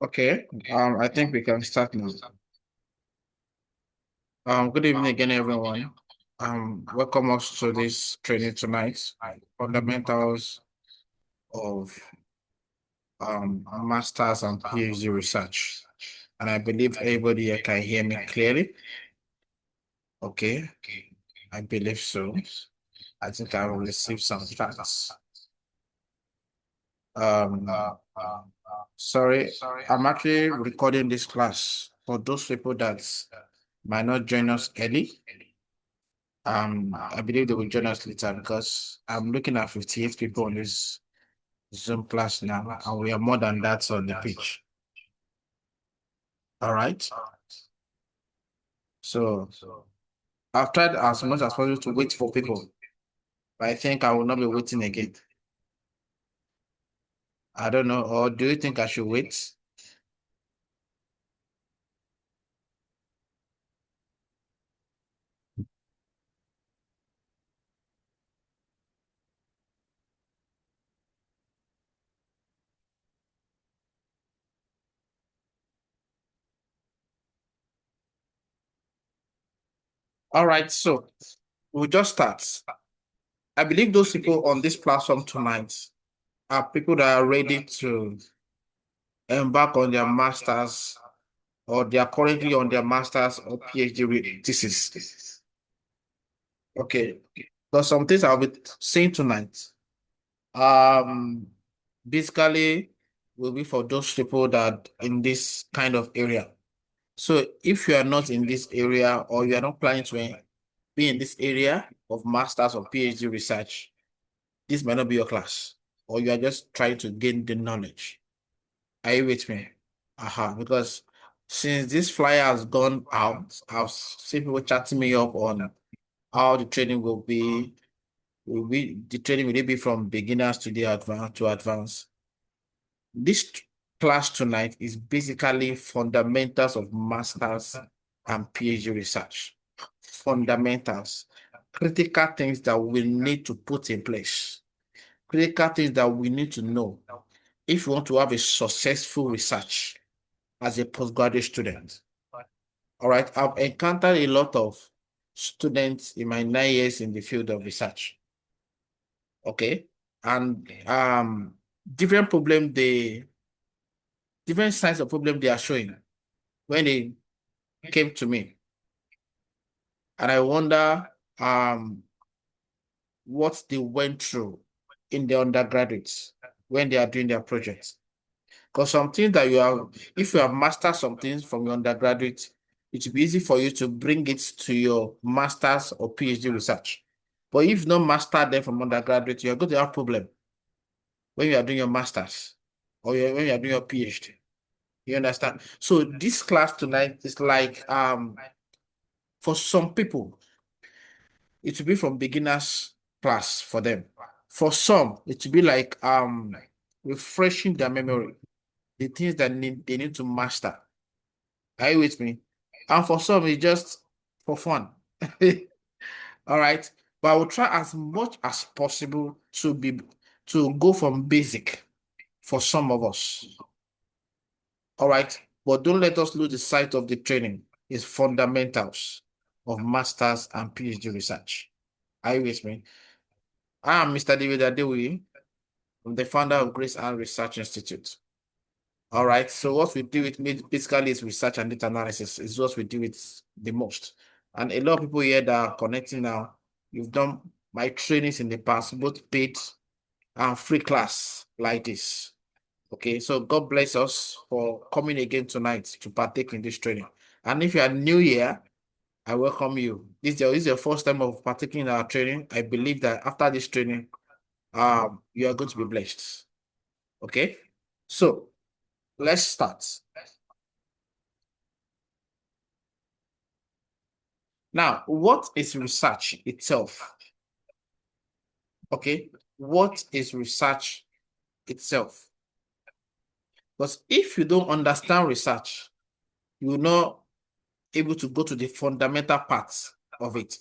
Okay, I think we can start now. Good evening again, everyone. Welcome us to this training tonight, fundamentals of masters and PhD research. And I believe everybody here can hear me clearly. Okay, I believe so. I think I will receive some facts. Um, sorry, I'm actually recording this class for those people that might not join us early. I believe they will join us later because I'm looking at 58 people on this Zoom class now, and we are more than that on the page. All right. So I've tried as much as possible to wait for people, but I think I will not be waiting again. I don't know, or do you think I should wait? All right, so we'll just start. I believe those people on this platform tonight are people that are ready to embark on their masters, or they are currently on their masters or PhD thesis. Okay. Because some things I'll be saying tonight, um, basically will be for those people that in this kind of area. So if you are not in this area or you are not planning to be in this area of masters or PhD research, this might not be your class, or you are just trying to gain the knowledge. Are you with me? Because since this flyer has gone out, I've seen people chatting me up on how the training will be the training will it be from beginners to the advanced. This class tonight is basically fundamentals of masters and PhD research. Fundamentals, critical things that we need to put in place, critical things that we need to know if you want to have a successful research as a postgraduate student. All right, I've encountered a lot of students in my 9 years in the field of research. Okay, and different problem different signs of problem they are showing when they came to me, and I wonder what they went through in the undergraduates when they are doing their projects. Because something that you have, if you have mastered some things from your undergraduate, it will be easy for you to bring it to your master's or PhD research. But if you not master them from undergraduate, you're going to have problem when you are doing your master's or when you are doing your PhD. You understand? So this class tonight is like for some people, it will be from beginners class for them. For some, it will be like refreshing their memory, the things that they need to master. Are you with me? And for some, it's just for fun. All right. But I will try as much as possible to go from basic for some of us. All right. But don't let us lose the sight of the training. It's fundamentals of masters and PhD research. Are you with me? I am Mr. David Adewi. I'm the founder of Grace and Research Institute. All right. So what we do with me basically is research and data analysis. Is what we do with the most. And a lot of people here that are connecting now, you've done my trainings in the past, both paid and free class like this. Okay. So God bless us for coming again tonight to partake in this training. And if you are new here, I welcome you. This is your first time of partaking in our training. I believe that after this training, you are going to be blessed. Okay. So let's start. Now, what is research itself? Okay, what is research itself? Because if you don't understand research, you will not able to go to the fundamental parts of it.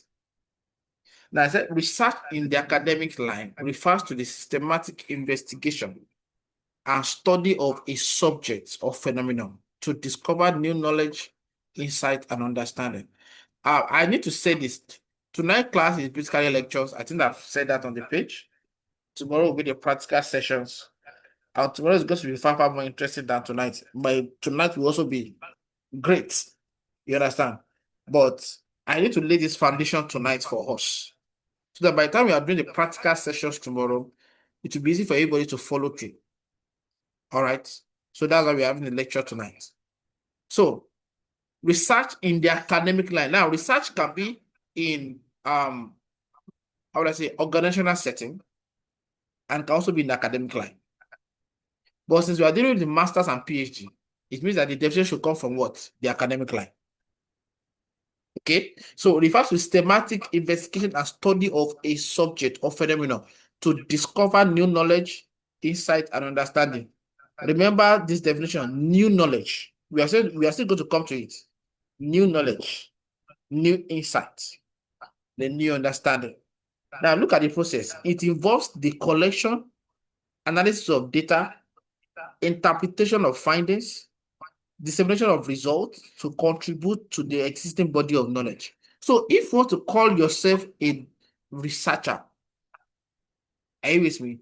Now, I said research in the academic line refers to the systematic investigation and study of a subject or phenomenon to discover new knowledge, insight, and understanding. I need to say this. Tonight class is basically lectures. I think I've said that on the page. Tomorrow will be the practical sessions. And tomorrow is going to be far more interesting than tonight. But tonight will also be great. You understand? But I need to lay this foundation tonight for us. So that by the time we are doing the practical sessions tomorrow, it will be easy for everybody to follow through. All right. So that's why we're having a lecture tonight. So research in the academic line. Now, research can be in how would I say organizational setting and can also be in the academic line. But since we are dealing with the masters and PhD, it means that the definition should come from what? The academic line. Okay, so it refers to systematic investigation and study of a subject or phenomenon to discover new knowledge, insight, and understanding. Remember this definition, new knowledge. We are still going to come to it. New knowledge, new insight, the new understanding. Now look at the process. It involves the collection, analysis of data, interpretation of findings, dissemination of results to contribute to the existing body of knowledge. So if you want to call yourself a researcher, are you with me?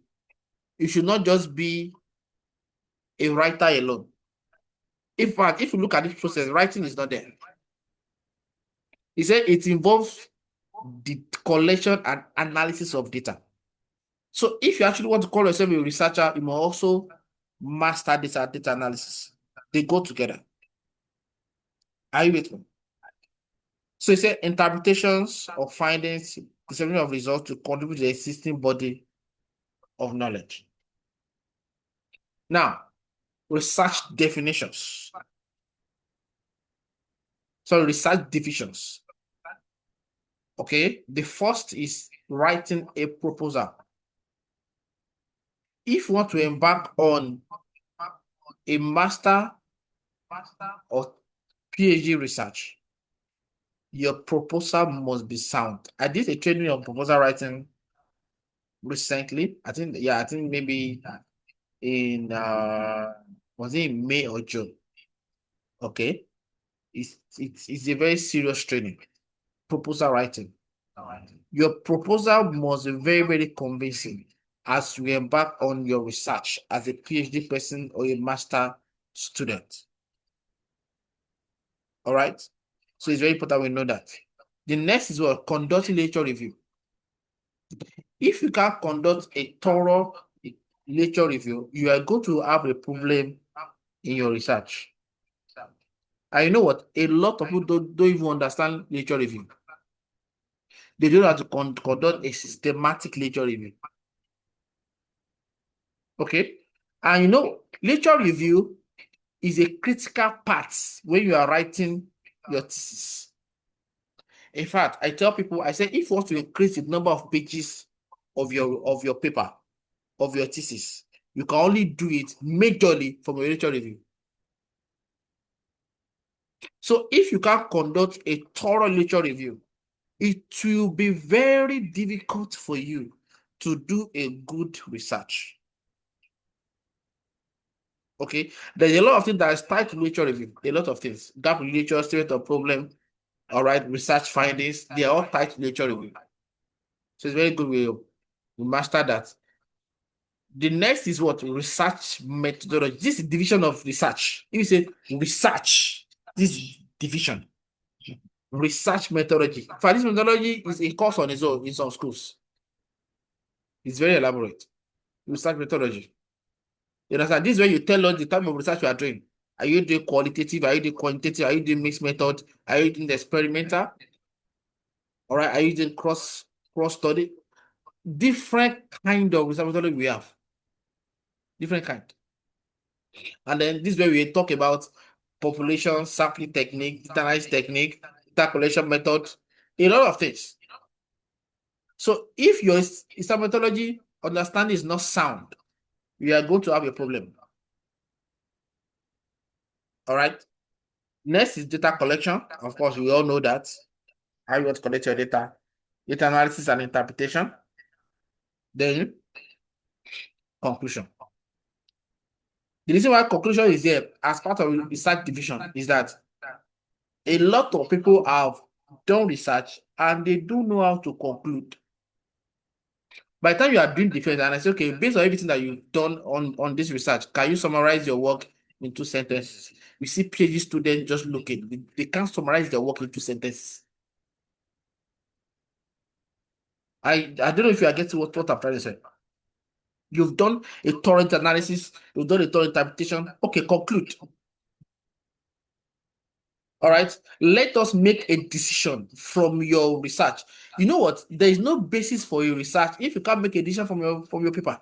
You should not just be a writer alone. In fact, if you look at this process, writing is not there. He said it involves the collection and analysis of data. So if you actually want to call yourself a researcher, you must also master data analysis. They go together. Are you with me? So he said interpretations of findings, dissemination of results to contribute to the existing body of knowledge. Now, research definitions. So research divisions. Okay, the first is writing a proposal. If you want to embark on a master or PhD research, your proposal must be sound. I did a training on proposal writing recently. I think maybe in was it in May or June? Okay. It's a very serious training. Proposal writing. Your proposal must be very, very convincing as you embark on your research as a PhD person or a master student. All right. So it's very important we know that. The next is what? Conducting literature review. If you can't conduct a thorough literature review, you are going to have a problem in your research. And you know what? A lot of people don't even understand literature review. They don't have to conduct a systematic literature review. Okay? And you know, literature review is a critical part when you are writing your thesis. In fact, I tell people, I say, if you want to increase the number of pages of your paper, of your thesis, you can only do it majorly from a literature review. So if you can't conduct a thorough literature review, it will be very difficult for you to do a good research. Okay, there's a lot of things that is tied to literature review, a lot of things. Gap in literature, statement of problem, all right, research findings, they are all tied to literature review. So it's very good we master that. The next is what? Research methodology. This is division of research. If you say research, this is division. Research methodology. For this methodology is a course on its own in some schools. It's very elaborate. Research methodology. You understand? This is where you tell us the type of research you are doing. Are you doing qualitative? Are you doing quantitative? Are you doing mixed method? Are you doing the experimental? All right. Are you doing cross study? Different kind of research methodology we have. Different kind. And then this is where we talk about population sampling technique, data analysis technique, data collection method, a lot of things. So if your methodology understanding is not sound, you are going to have a problem. All right. Next is data collection. Of course, we all know that. How you want to collect your data. Data analysis and interpretation. Then conclusion. The reason why conclusion is there as part of research division is that a lot of people have done research and they do know how to conclude. By the time you are doing defense, and I say, okay, based on everything that you've done on this research, can you summarize your work in 2 sentences? We see PhD students just looking, they can't summarize their work in 2 sentences. I don't know if you are getting what I'm trying to say. You've done a thorough analysis, you've done a thorough interpretation. Okay, conclude. All right. Let us make a decision from your research. You know what? There is no basis for your research if you can't make a decision from your paper.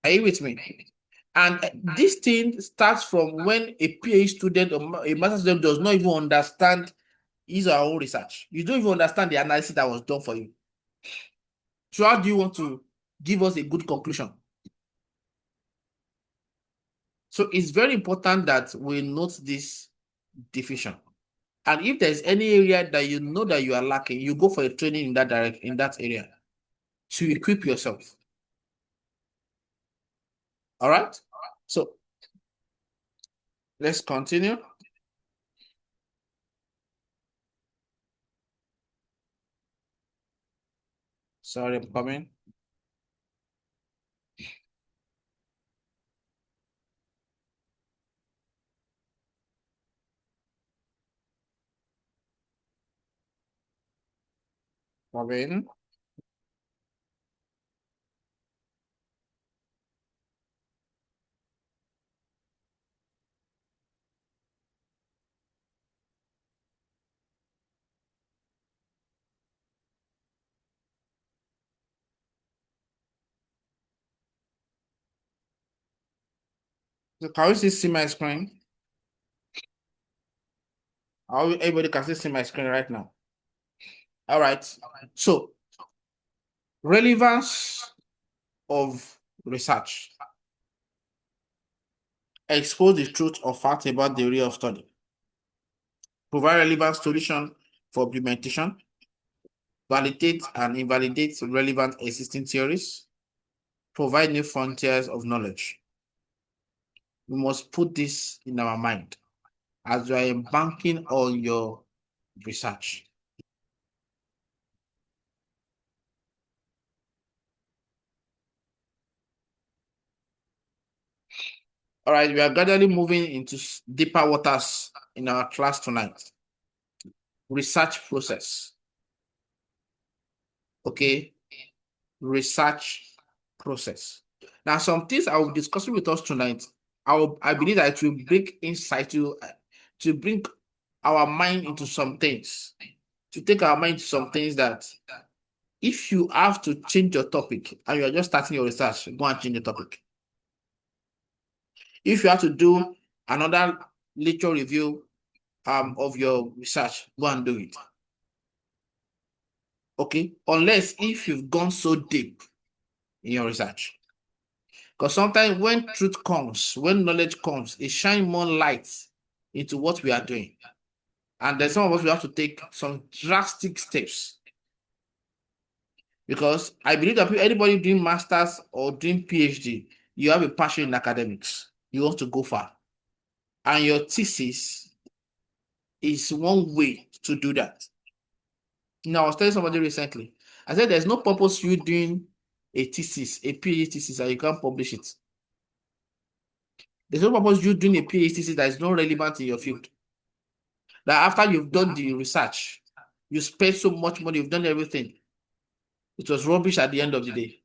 Are you with me? And this thing starts from when a PhD student or a master's student does not even understand his or her own research. You don't even understand the analysis that was done for you. So how do you want to give us a good conclusion? So it's very important that we note this division. And if there's any area that you know that you are lacking, you go for a training in that area to equip yourself. All right. So let's continue. Sorry, I'm coming. Coming. So can you see my screen? Everybody can see my screen right now. All right. So relevance of research. Expose the truth or fact about the area of study. Provide relevant solution for implementation. Validate and invalidate relevant existing theories. Provide new frontiers of knowledge. We must put this in our mind as you are embarking on your research. All right, we are gradually moving into deeper waters in our class tonight. Research process. Okay, research process. Now, some things I will be discussing with us tonight. I believe that it will bring insight to bring our mind into some things, to take our mind to some things that if you have to change your topic and you are just starting your research, go and change the topic. If you have to do another lecture review of your research, go and do it. Okay, unless if you've gone so deep in your research. Because sometimes when truth comes, when knowledge comes, it shines more light into what we are doing. And then some of us will have to take some drastic steps. Because I believe that anybody doing masters or doing PhD, you have a passion in academics. You want to go far. And your thesis is one way to do that. Now, I was telling somebody recently, I said there's no purpose you doing a thesis, a PhD thesis, and you can't publish it. There's no purpose you doing a PhD thesis that is not relevant in your field. That after you've done the research, you spent so much money, you've done everything. It was rubbish at the end of the day.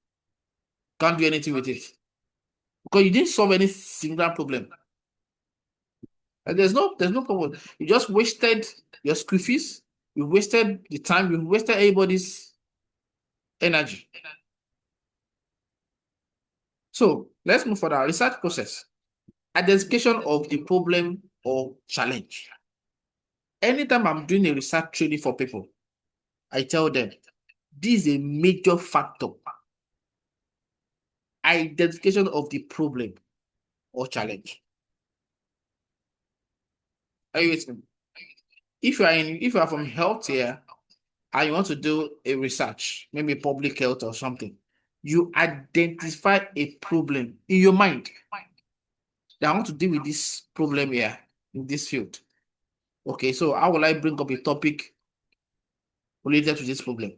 Can't do anything with it. Because you didn't solve any singular problem. And there's no problem. You just wasted your school fees, you wasted the time, you wasted everybody's energy. So let's move further. Research process. Identification of the problem or challenge. Anytime I'm doing a research training for people, I tell them this is a major factor. Identification of the problem or challenge. Are you with me? If you are from healthcare and you want to do a research, maybe public health or something, You identify a problem in your mind. I want to deal with this problem here in this field. Okay, so how will I bring up a topic related to this problem?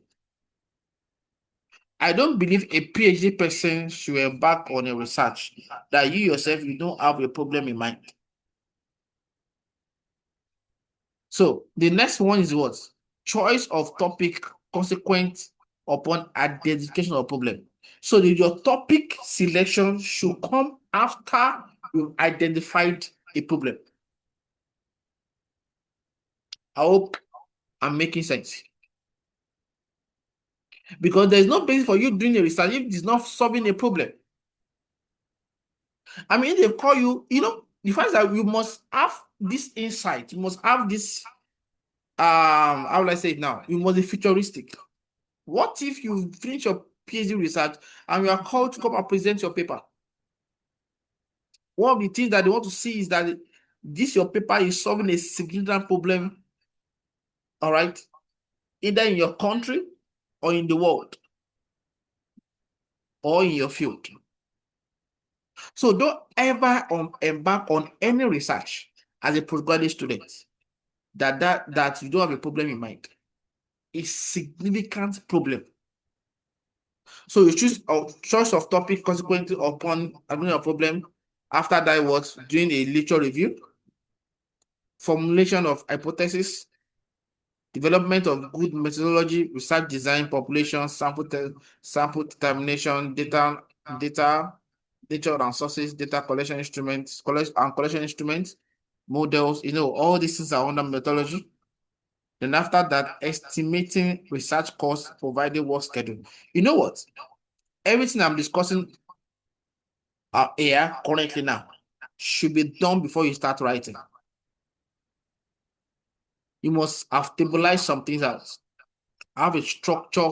I don't believe a PhD person should embark on a research that you yourself, you don't have a problem in mind. So the next one is what? Choice of topic consequent upon identification of problem. So your topic selection should come after you've identified a problem. I hope I'm making sense. Because there's no basis for you doing a research if it's not solving a problem. I mean, they call you, the fact that you must have this insight, you must have this, how will I say it now? You must be futuristic. What if you finish your PhD research and you are called to come and present your paper? One of the things that they want to see is that this your paper is solving a significant problem, all right, either in your country or in the world or in your field. So don't ever embark on any research as a postgraduate student that you don't have a problem in mind. A significant problem. So you choose a choice of topic consequently upon having a problem. After that, what? Doing a literature review, formulation of hypothesis, development of good methodology, research design, population, sample determination, data, nature and sources, data collection instruments, collection instruments, models, all these things are under methodology. Then after that, estimating research costs, providing work schedule. You know what? Everything I'm discussing here currently now should be done before you start writing. You must have stabilized some things out. Have a structure,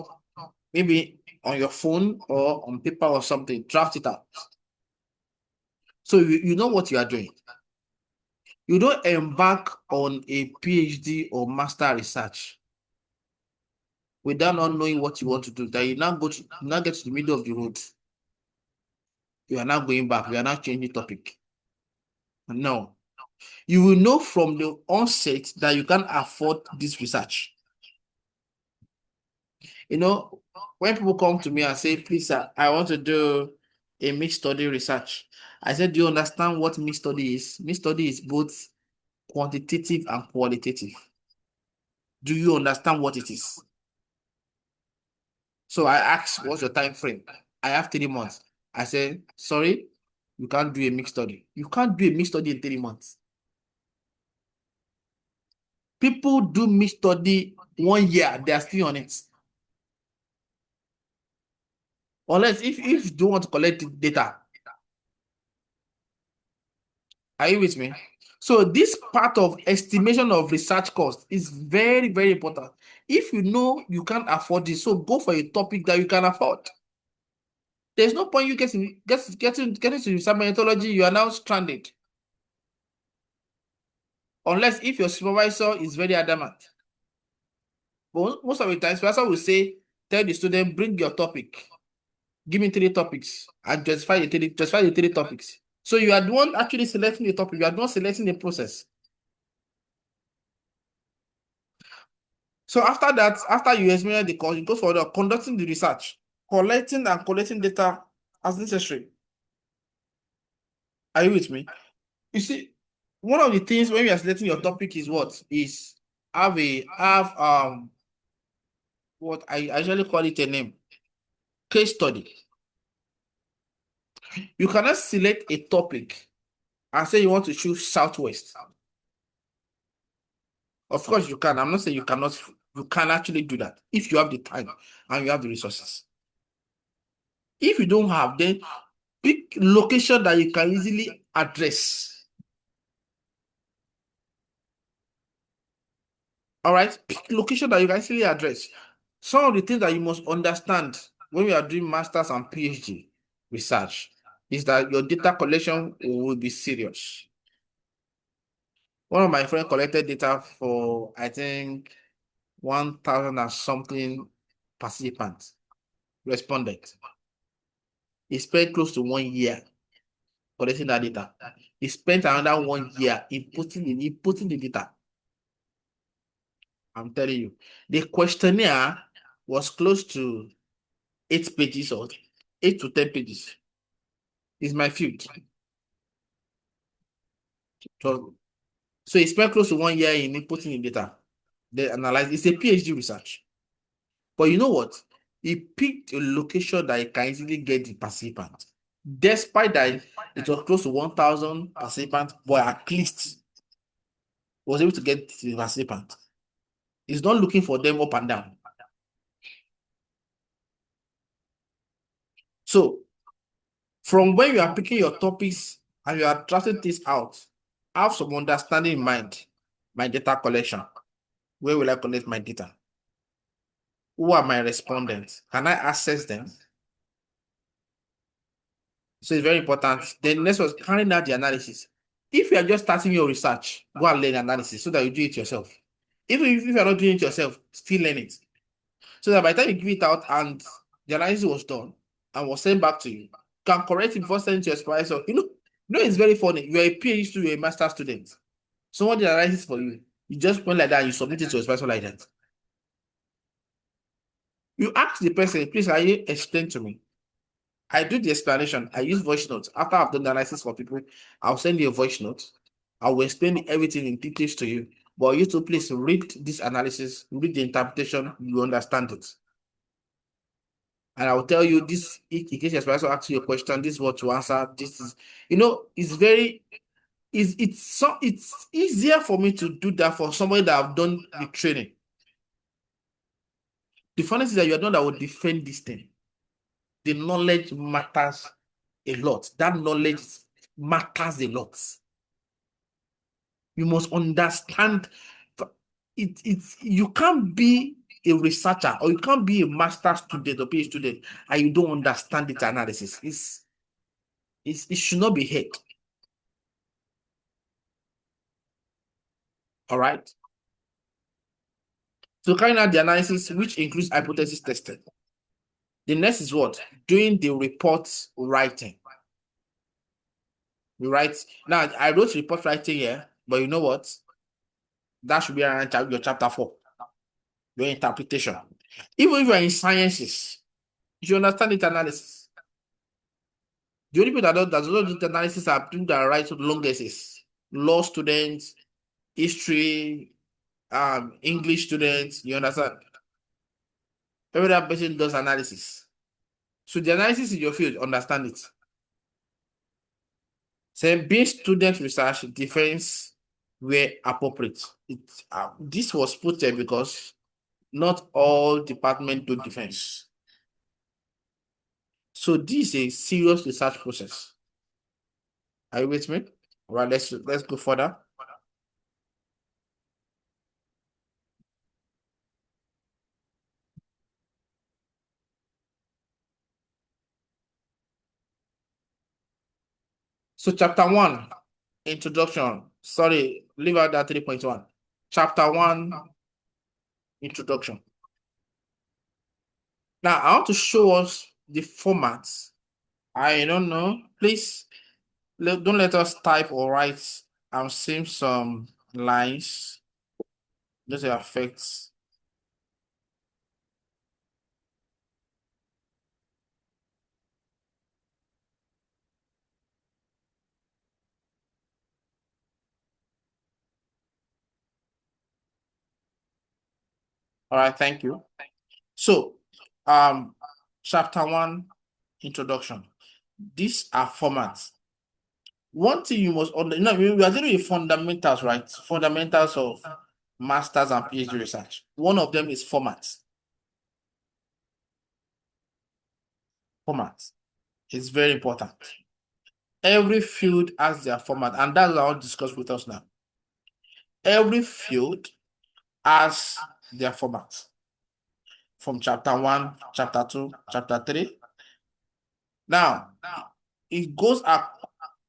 maybe on your phone or on paper or something, draft it out. So you know what you are doing. You don't embark on a PhD or master research without not knowing what you want to do. That you now get to the middle of the road. You are now going back. You are now changing topic. No. You will know from the onset that you can't afford this research. When people come to me and say, please, sir, I want to do a mixed study research. I said, do you understand what mixed study is? Mixed study is both quantitative and qualitative. Do you understand what it is? So I asked, what's your time frame? I have 3 months. I said, sorry, you can't do a mixed study. You can't do a mixed study in 3 months. People do mixed study 1 year, they are still on it. Unless if you don't want to collect data. Are you with me? So this part of estimation of research cost is very, very important. If you know you can't afford this, so go for a topic that you can afford. There's no point you getting to research methodology, you are now stranded. Unless if your supervisor is very adamant. But most of the times, supervisor will say, tell the student, bring your topic. Give me 3 topics and justify the 3 topics. So you are the one actually selecting the topic, you are not selecting the process. So after that, after you examine the course, you go for conducting the research, collecting data as necessary. Are you with me? You see, one of the things when you are selecting your topic is what? Is what I actually call it a name. Case study. You cannot select a topic and say you want to choose Southwest. Of course you can. I'm not saying you cannot. You can actually do that if you have the time and you have the resources. If you don't have, then pick location that you can easily address. All right, pick location that you can easily address. Some of the things that you must understand when we are doing masters and PhD research is that your data collection will be serious. One of my friends collected data for, I think, 1,000 and something participants, respondents. He spent close to 1 year collecting that data. He spent another 1 year inputting the data. I'm telling you. The questionnaire was close to 8 pages or 8 to 10 pages. It's my field. So he spent close to 1 year in inputting the data. They analyze. It's a PhD research. But you know what? He picked a location that he can easily get the participant. Despite that, it was close to 1,000 participants, but at least was able to get the participant. He's not looking for them up and down. So from when you are picking your topics and you are tracing this out, have some understanding in mind. My data collection. Where will I collect my data? Who are my respondents? Can I access them? So it's very important. Then next was carrying out the analysis. If you are just starting your research, go and learn analysis so that you do it yourself. Even if you are not doing it yourself, still learn it. So that by the time you give it out and the analysis was done and was sent back to you, you can correct it before sending to your supervisor. It's very funny. You're a PhD student, you're a master student. Someone did analysis for you. You just went like that and you submit it to your supervisor like that. You ask the person, please, can you explain to me? I do the explanation. I use voice notes. After I've done the analysis for people, I'll send you a voice note. I will explain everything in details to you. But you to please read this analysis, read the interpretation, you understand it. And I will tell you this in case your supervisor asks you a question, this is what to answer. This is, it's easier for me to do that for somebody that have done the training. The funny thing is that you are the one that will defend this thing. The knowledge matters a lot. That knowledge matters a lot. You must understand you can't be a researcher or you can't be a master student or PhD student and you don't understand the analysis. It should not be held. All right. So carrying out the analysis, which includes hypothesis testing. The next is what? Doing the report writing. We write now. I wrote report writing here, but you know what? That should be around your chapter 4, your interpretation. Even if you're in sciences, you should understand the analysis. The only people that don't do the analysis are people that write long essays. Law students, history, English students, you understand? Every other person does analysis. So the analysis in your field, understand it. So being student research defense where appropriate. This was put there because not all departments do defense. So this is a serious research process. Are you with me? All right, let's go further. So chapter 1, introduction. Sorry, leave out that 3.1. Chapter 1, introduction. Now I want to show us the format. I don't know. Please don't let us type or write. I'm seeing some lines. Those affects. All right, thank you. So, chapter 1, introduction. These are formats. One thing you must we are dealing with fundamentals, right? Fundamentals of masters and PhD research. One of them is formats. Format is very important. Every field has their format, and that's what I'll discuss with us now. Every field has their format. From chapter 1, chapter 2, chapter 3. Now, it goes up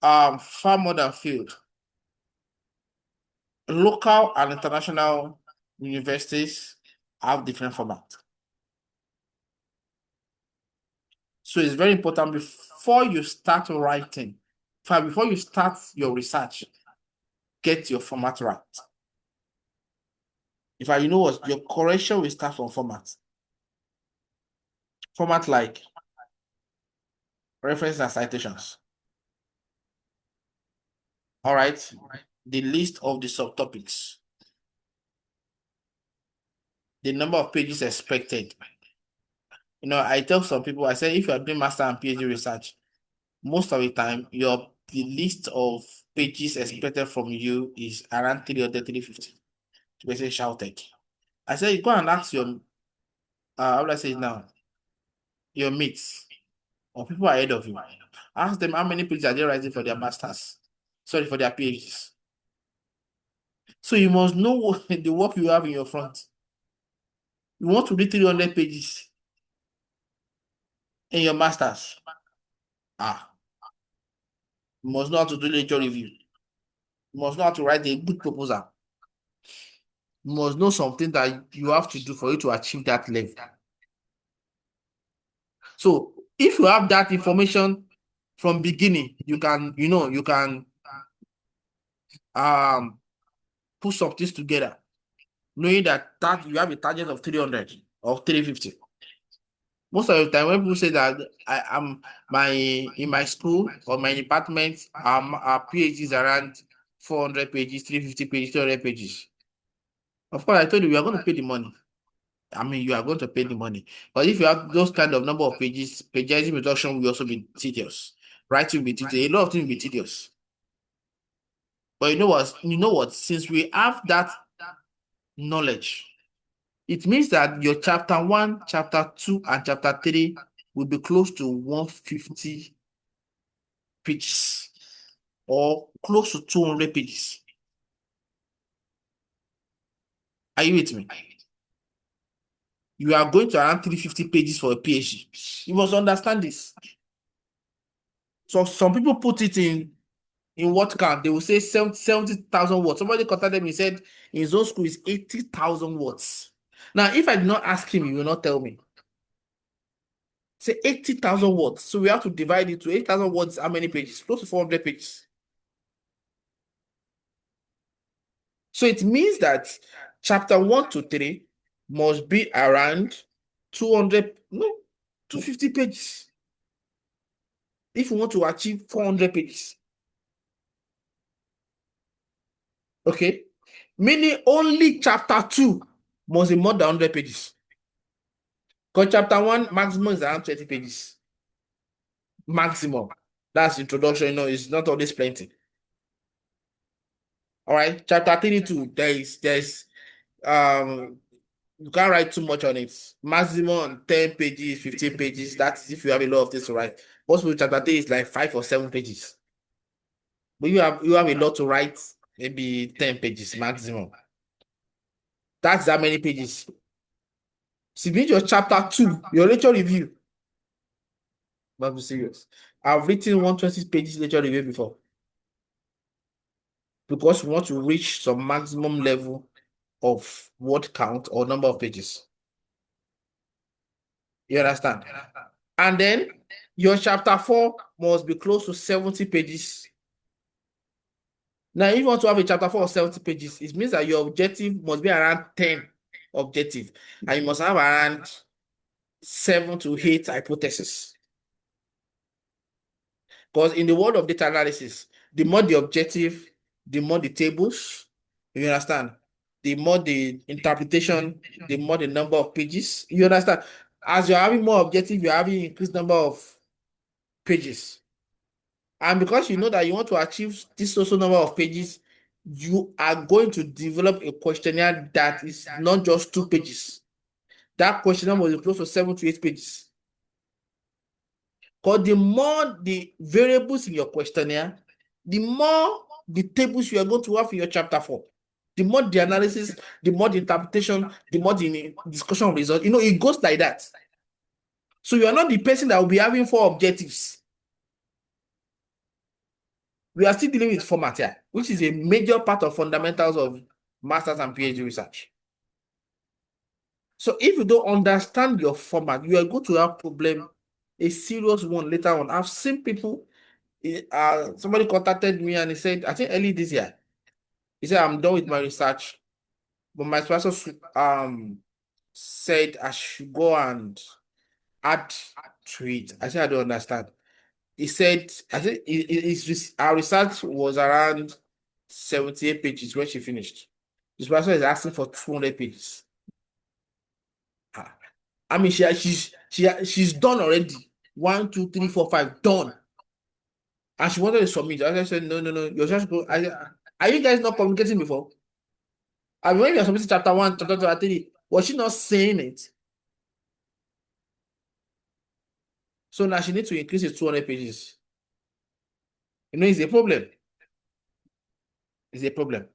far more than field. Local and international universities have different formats. So it's very important before you start writing, before you start your research, get your format right. In fact, you know what? Your correction will start from format. Format like references and citations. All right. The list of the subtopics. The number of pages expected. You know, I tell some people, I say, if you are doing master and PhD research, most of the time, the list of pages expected from you is around 300, 350. To say shouted. I say, you go and ask your, how do I say it now? Your mates or people ahead of you. Ask them how many pages are they writing for their masters. Sorry, for their PhDs. So you must know what, the work you have in your front. You want to read 300 pages in your masters. You must know how to do literature review. You must know how to write a good proposal. You must know something that you have to do for you to achieve that level. So if you have that information from beginning, you can, you can put some things together, knowing that you have a target of 300 or 350. Most of the time, when people say that I am in my school or my department, our PhD is around 400 pages, 350 pages, 200 pages. Of course, I told you we are going to pay the money. I mean, you are going to pay the money. But if you have those kind of number of pages, plagiarism reduction will also be tedious. Writing will be tedious. A lot of things will be tedious. But you know what? Since we have that knowledge, it means that your chapter 1, chapter 2, and chapter 3 will be close to 150 pages or close to 200 pages. Are you with me? You are going to around 350 pages for a PhD. You must understand this. So some people put it in what count? They will say 70,000 words. Somebody contacted me and said in his own school is 80,000 words. Now, if I did not ask him, he will not tell me. Say 80,000 words. So we have to divide it to 8,000 words. How many pages? Close to 400 pages. So it means that chapter 1 to 3 must be around 250 pages. If you want to achieve 400 pages. Okay? Meaning only chapter 2 must be more than 100 pages. Because chapter 1 maximum is around 20 pages. Maximum. That's introduction, it's not always plenty. All right. Chapter 3 too, there's you can't write too much on it. Maximum 10 pages, 15 pages. That's if you have a lot of things to write. Most people chapter 3 is like 5 or 7 pages. But you have a lot to write, maybe 10 pages maximum. That's that many pages. Submit your chapter 2, your lecture review. But be serious. I've written 120 pages lecture review before. Because we want to reach some maximum level of word count or number of pages. You understand? And then your chapter 4 must be close to 70 pages. Now, if you want to have a chapter 4 of 70 pages, it means that your objective must be around 10 objective. And you must have around 7 to 8 hypotheses. Because in the world of data analysis, the more the objective, the more the tables, you understand? The more the interpretation, the more the number of pages. You understand? As you're having more objective, you're having increased number of pages. And because you know that you want to achieve this social number of pages, you are going to develop a questionnaire that is not just 2 pages. That questionnaire will be close to 7 to 8 pages. Because the more the variables in your questionnaire, the more the tables you are going to have in your chapter 4. The more the analysis, the more the interpretation, the more the discussion results. It goes like that. So you are not the person that will be having 4 objectives. We are still dealing with format here, which is a major part of fundamentals of master's and PhD research. So if you don't understand your format, you are going to have problem a serious one later on. I've seen people, somebody contacted me and he said, I think early this year, he said, I'm done with my research, but my sponsor said I should go and add to it. I said, I don't understand. He said, I think our research was around 78 pages when she finished. This person is asking for 200 pages. Ah, I mean, she's done already. 1, 2, 3, 4, 5, done. And she wanted to submit. I said, no, no, no. You're just go. Are you guys not communicating before? I mean, when you're submitting chapter 1, chapter 2, chapter 3, was she not saying it? So now she needs to increase it 200 pages. It's a problem. It's a problem.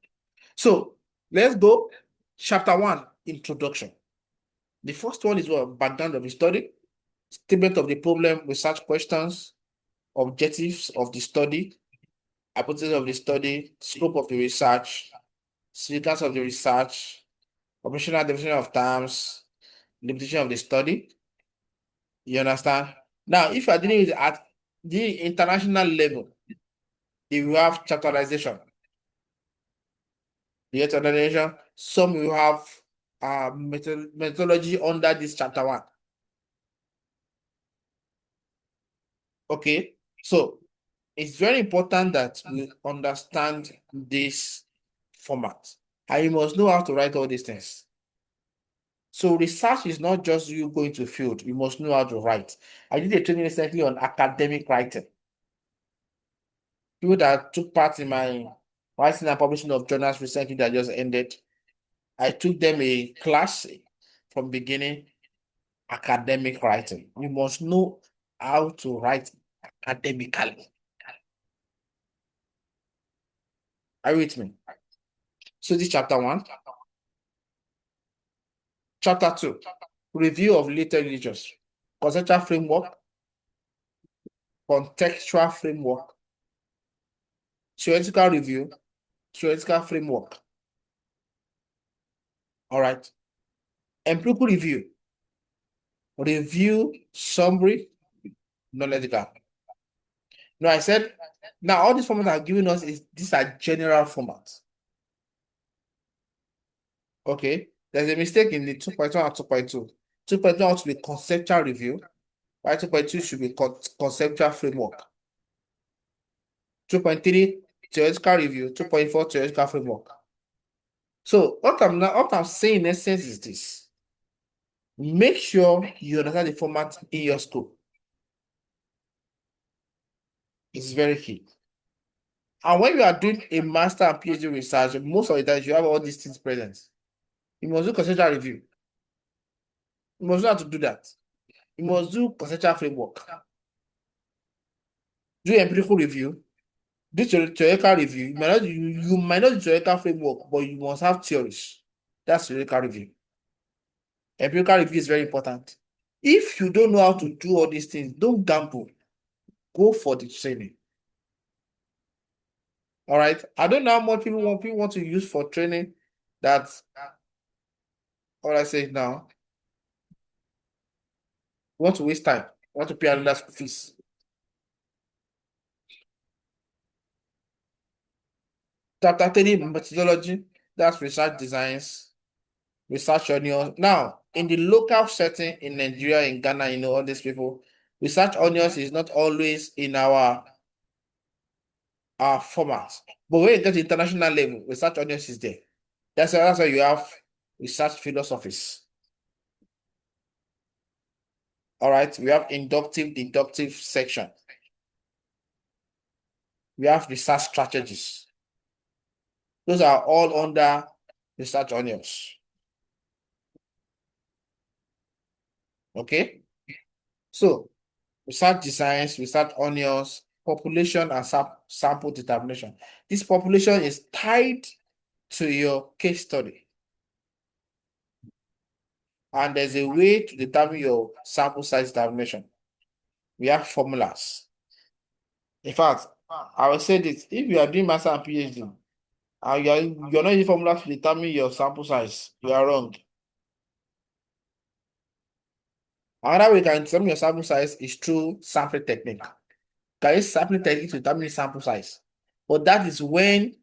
So let's go. Chapter 1, introduction. The first one is what? Background of the study, statement of the problem, research questions, objectives of the study, hypothesis of the study, scope of the research, significance of the research, operational definition of terms, limitation of the study. You understand? Now, if you are dealing with at the international level, you will have chapterization. The chapterization, some will have methodology under this chapter 1. Okay, so it's very important that we understand this format. And you must know how to write all these things. So research is not just you going to field. You must know how to write. I did a training recently on academic writing. People that took part in my writing and publishing of journals recently that just ended, I took them a class from beginning, academic writing. You must know how to write academically. Are you with me? So this chapter 1. Chapter 2, review of literatures, conceptual framework, contextual framework, theoretical review, theoretical framework. All right. Empirical review, review, summary, knowledge gap. No, I said, now all these formats are giving us these are general formats. Okay. There's a mistake in the 2.1 and 2.2. 2.1 ought to be conceptual review, while 2.2 should be conceptual framework. 2.3 theoretical review, 2.4 theoretical framework. So what I'm saying in essence is this. Make sure you understand the format in your school. It's very key. And when you are doing a master and PhD research, most of the time you have all these things present. You must do conceptual review. You must know how to do that. You must do conceptual framework. Do empirical review. Do theoretical review. You might not do theoretical framework, but you must have theories. That's theoretical review. Empirical review is very important. If you don't know how to do all these things, don't gamble. Go for the training. All right. I don't know how much people want to use for training. That's all I say now. You want to waste time. You want to pay another school fees. Chapter 3, methodology. That's research designs, research onions. Now, in the local setting in Nigeria, in Ghana, all these people, research onions is not always in our format. But when you get to international level, research onions is there. That's why you have research philosophies. All right, we have inductive, deductive section. We have research strategies. Those are all under research onions. Okay, so research designs, research onions, population and sample determination. This population is tied to your case study. And there's a way to determine your sample size determination. We have formulas. In fact, I will say this, if you are doing master and PhD, and you're not using formulas to determine your sample size, you are wrong. Another way you can determine your sample size is through sampling technique. Can use sampling technique to determine sample size. But that is when,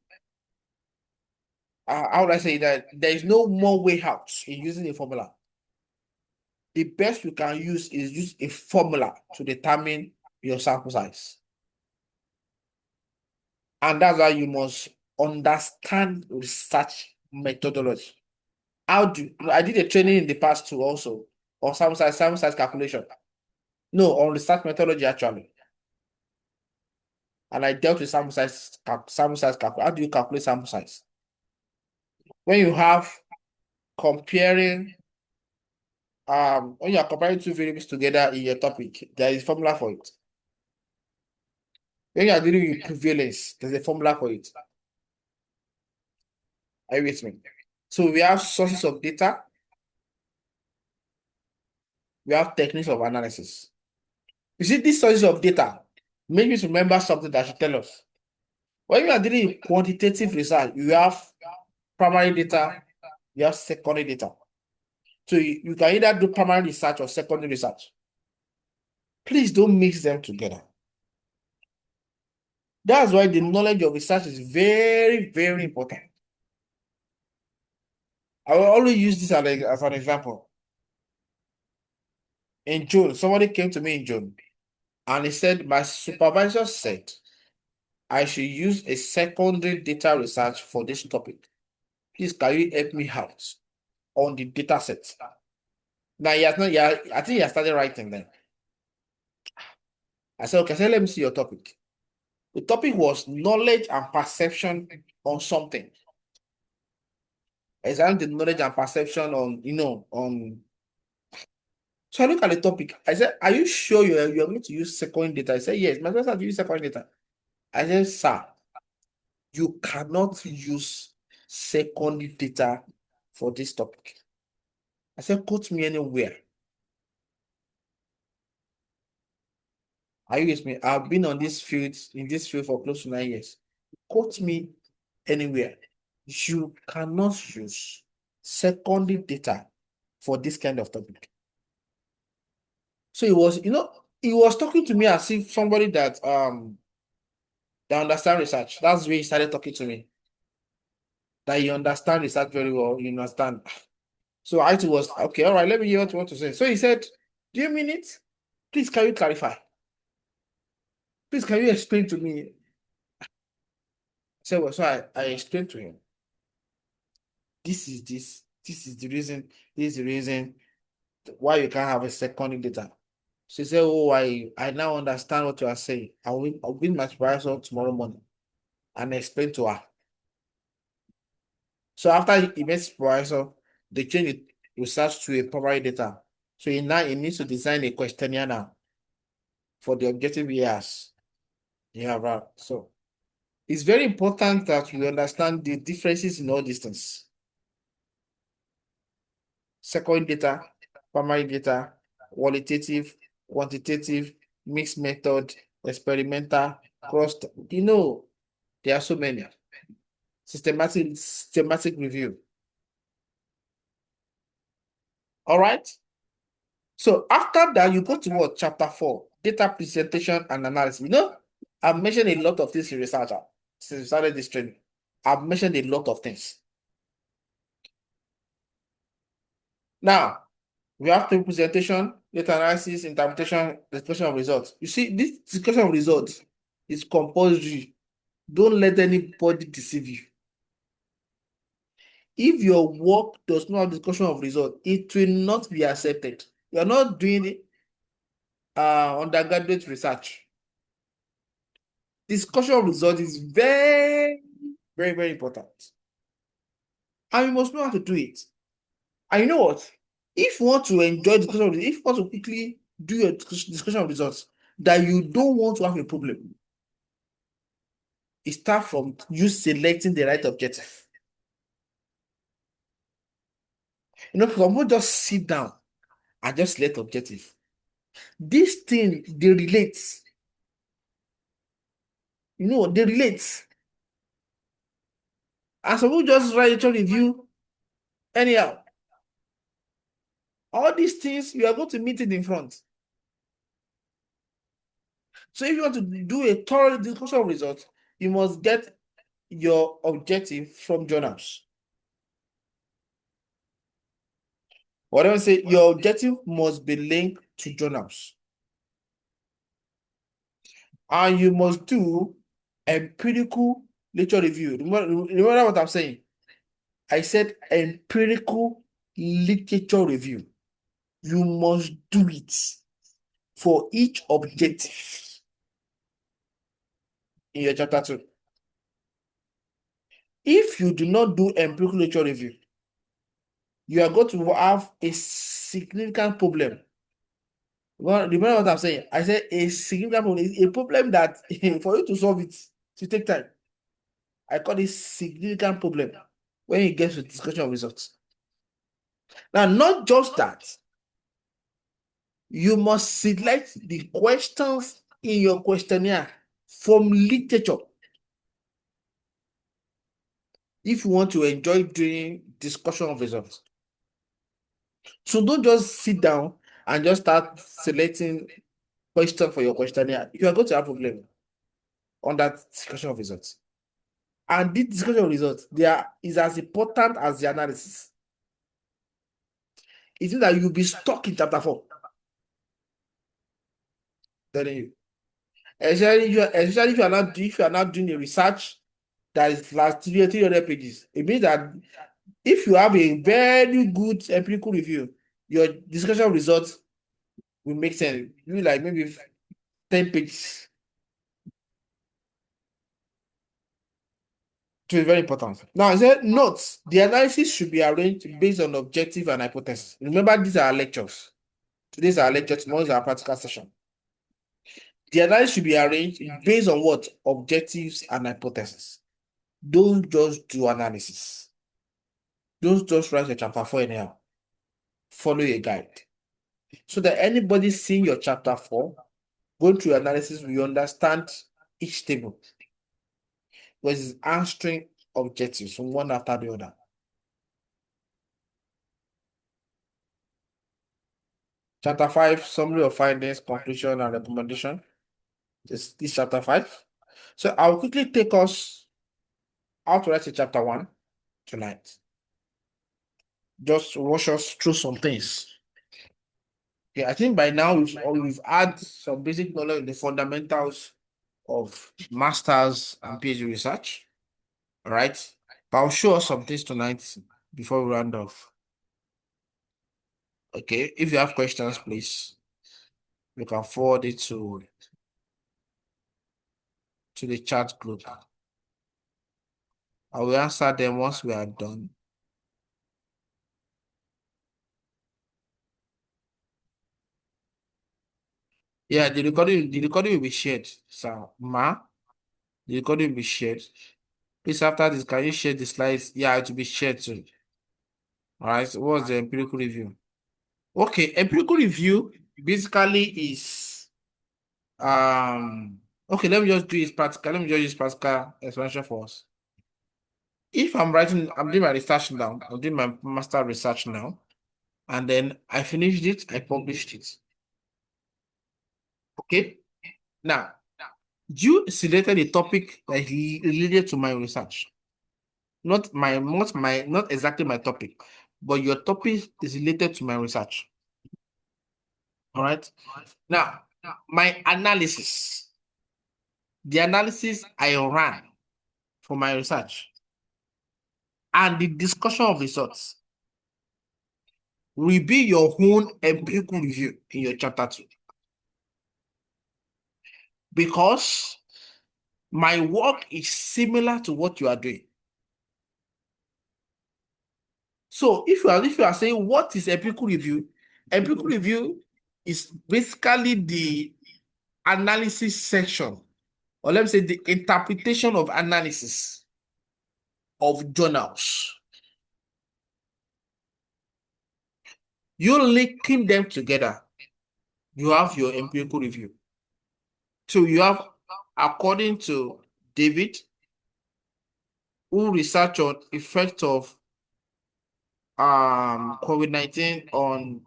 how would I say that there is no more way out in using a formula. The best you can use is use a formula to determine your sample size. And that's why you must understand research methodology. I did a training in the past too also on sample size calculation. No, on research methodology actually. And I dealt with sample size calculation. How do you calculate sample size? When you have comparing when you are comparing two variables together in your topic, there is a formula for it. When you are dealing with equivalence, there's a formula for it. Are you with me? So we have sources of data, we have techniques of analysis. You see, these sources of data make me remember something that should tell us. When you are dealing with quantitative research, you have primary data, you have secondary data. So you can either do primary research or secondary research. Please don't mix them together. That's why the knowledge of research is very, very important. I will always use this as an example. In June, somebody came to me in June and he said, my supervisor said I should use a secondary data research for this topic. Please, can you help me out on the data set? Now, he has not, yeah, I think he has started writing then. I said, okay, let me see your topic. The topic was knowledge and perception on something. Examine the knowledge and perception on, on. So I look at the topic. I said, are you sure you're going to use secondary data? I said, yes, my friend said, use secondary data. I said, sir, you cannot use secondary data for this topic. I said, quote me anywhere. Are you with me? I've been in this field for close to 9 years. Quote me anywhere. You cannot use secondary data for this kind of topic. So he was talking to me as if somebody that understand research. That's the way he started talking to me. That you understand research very well, you understand. So I too was okay, all right, let me hear what you want to say. So he said, do you mean it? Please, can you clarify? Please, can you explain to me? I said, well, so I explained to him. This is the reason, this is the reason why you can't have a secondary data. She said, oh, I now understand what you are saying. I'll be my supervisor tomorrow morning and explain to her. So after he met supervisor, they changed the research to a primary data. So he needs to design a questionnaire now for the objective he has. Yeah, right. So it's very important that we understand the differences in all these things. Secondary data, primary data, qualitative, quantitative, mixed method, experimental, cross. There are so many. Systematic review. All right. So after that, you go to what? Chapter 4, data presentation and analysis. I've mentioned a lot of things in research since we started this training. I've mentioned a lot of things. Now, we have to presentation, data analysis, interpretation, discussion of results. You see, this discussion of results is compulsory. Don't let anybody deceive you. If your work does not have discussion of results, it will not be accepted. You're not doing undergraduate research. Discussion of results is very, very, very important. And you must know how to do it. And you know what? If you want to enjoy discussion of results, if you want to quickly do your discussion of results, that you don't want to have a problem, it starts from you selecting the right objective. Some people just sit down and just select objective. This thing, they relate. They relate. And some people just write a review anyhow. All these things, you are going to meet it in front. So if you want to do a thorough discussion of results, you must get your objective from journals. Whatever say, your objective must be linked to journals. And you must do empirical literature review. Remember what I'm saying? I said empirical literature review. You must do it for each objective in your chapter 2. If you do not do empirical literature review, you are going to have a significant problem. Well, remember what I'm saying? I said a significant problem is a problem that for you to solve it, it take time. I call it significant problem when it gets to discussion of results. Now, not just that, you must select the questions in your questionnaire from literature if you want to enjoy doing discussion of results. So don't just sit down and just start selecting questions for your questionnaire. You are going to have a problem on that discussion of results. And this discussion of results, is as important as the analysis. It means that you'll be stuck in chapter 4. Telling you. Especially if you are not doing a research that is last 300 pages. It means that if you have a very good empirical review, your discussion results will make sense. You like maybe 10 pages. So it's very important. Now, I said notes. The analysis should be arranged based on objective and hypothesis. Remember, these are our lectures. Today's our lecture, tomorrow is our practical session. The analysis should be arranged based on what? Objectives and hypothesis. Don't just do analysis. Don't just write your chapter 4 anyhow. Follow a guide. So that anybody seeing your chapter 4, going through analysis, will understand each table. Because it's answering objectives from one after the other. Chapter 5, summary of findings, conclusion, and recommendation. This is chapter 5. So I'll quickly take us how to write a chapter 1 tonight. Just rush us through some things. Okay, I think by now we've had some basic knowledge in the fundamentals of masters and PhD research. All right. But I'll show us some things tonight before we round off. Okay, if you have questions, please, you can forward it to the chat group. I will answer them once we are done. Yeah, the recording will be shared, sir. The recording will be shared. Please, after this, can you share the slides? Yeah, it will be shared too. All right. So what's the empirical review? Okay, empirical review basically is okay, let me just do it practical. Let me just use practical explanation for us. If I'm doing my research now, I'm doing my master research now, and then I finished it, I published it. Okay. Now, you selected a topic that is related to my research. Not exactly my topic, but your topic is related to my research. All right. Now, my analysis, the analysis I ran for my research, and the discussion of results will be your own empirical review in your chapter 2. Because my work is similar to what you are doing. So if you are saying what is empirical review? Empirical review is basically the analysis section, or let me say the interpretation of analysis of journals. You linking them together, you have your empirical review. So you have, according to David, who researched on effect of COVID-19 on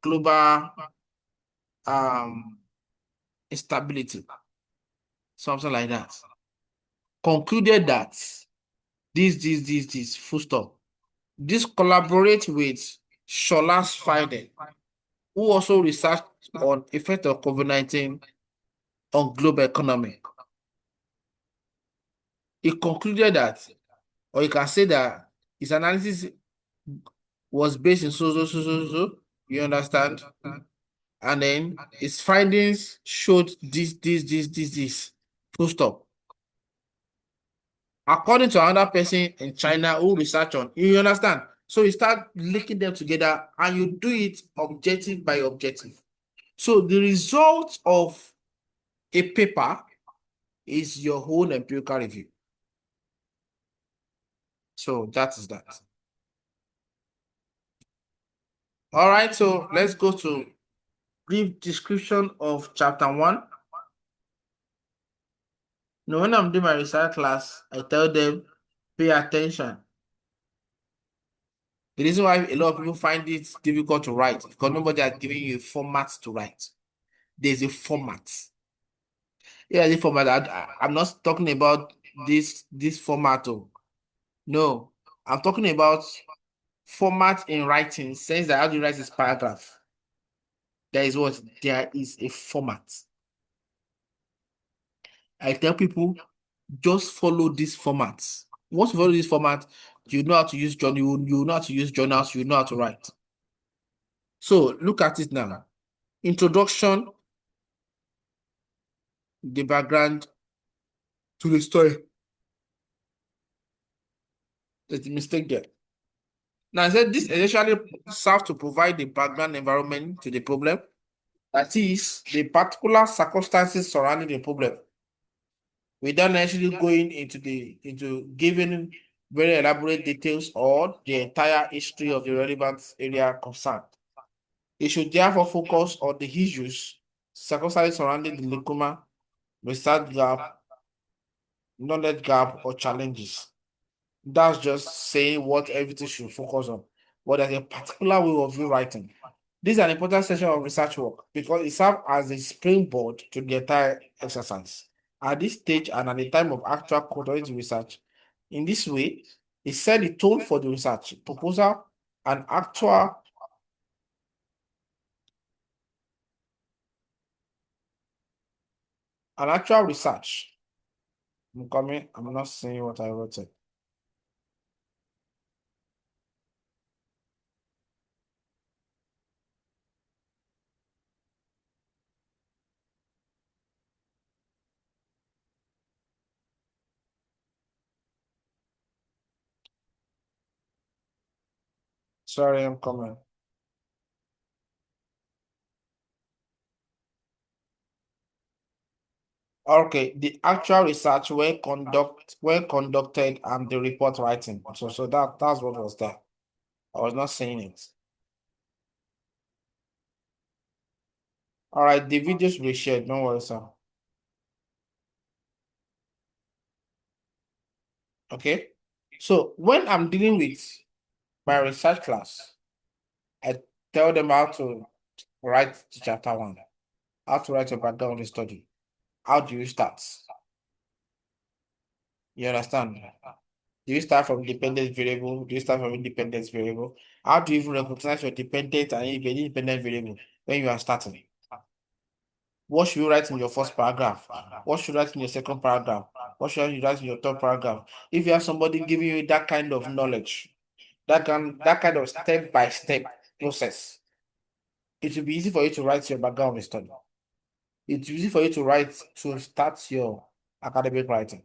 global instability, something like that. Concluded that this, full stop. This collaborate with Shola's finding, who also researched on effect of COVID-19 on global economy. He concluded that, or you can say that his analysis was based in so. You understand? And then his findings showed this. Full stop. According to another person in China who research on, you understand? So you start linking them together and you do it objective by objective. So the result of a paper is your own empirical review. So that is that. All right, so let's go to brief description of chapter 1. Now, when I'm doing my research class, I tell them, pay attention. The reason why a lot of people find it difficult to write because nobody has given you a format to write. There's a format. Yeah, the format. I'm not talking about this format. Oh. No, I'm talking about format in writing. Says that how do you write this paragraph? There is what? There is a format. I tell people, just follow this format. Once you follow this format, you know how to use journal. You know how to use journals. You know how to write. So look at it now. Introduction, the background to the story. There's a mistake there. Now I said this essentially serves to provide the background environment to the problem. That is the particular circumstances surrounding the problem. Without actually going into giving very elaborate details or the entire history of the relevant area concerned. It should therefore focus on the issues, circumstances surrounding the leucoma, research gap, knowledge gap, or challenges. That's just saying what everything should focus on. But there's a particular way of you writing. This is an important section of research work because it serves as a springboard to the entire exercise. At this stage and at the time of actual conducting research, in this way, it set the tone for the research proposal and actual research. I'm coming, I'm not saying what I wrote it. Sorry, I'm coming. Okay, the actual research when conducted and the report writing. So that's what was there. I was not saying it. All right, the videos will be shared. Don't worry, sir. Okay. So when I'm dealing with my research class, I tell them how to write chapter 1, how to write a background on the study. How do you start? You understand? Do you start from dependent variable? Do you start from independent variable? How do you even recognize your dependent and independent variable when you are starting? What should you write in your first paragraph? What should you write in your second paragraph? What should you write in your third paragraph? If you have somebody giving you that kind of knowledge, that kind of step-by-step process, it will be easy for you to write your background study. It's easy for you to start your academic writing.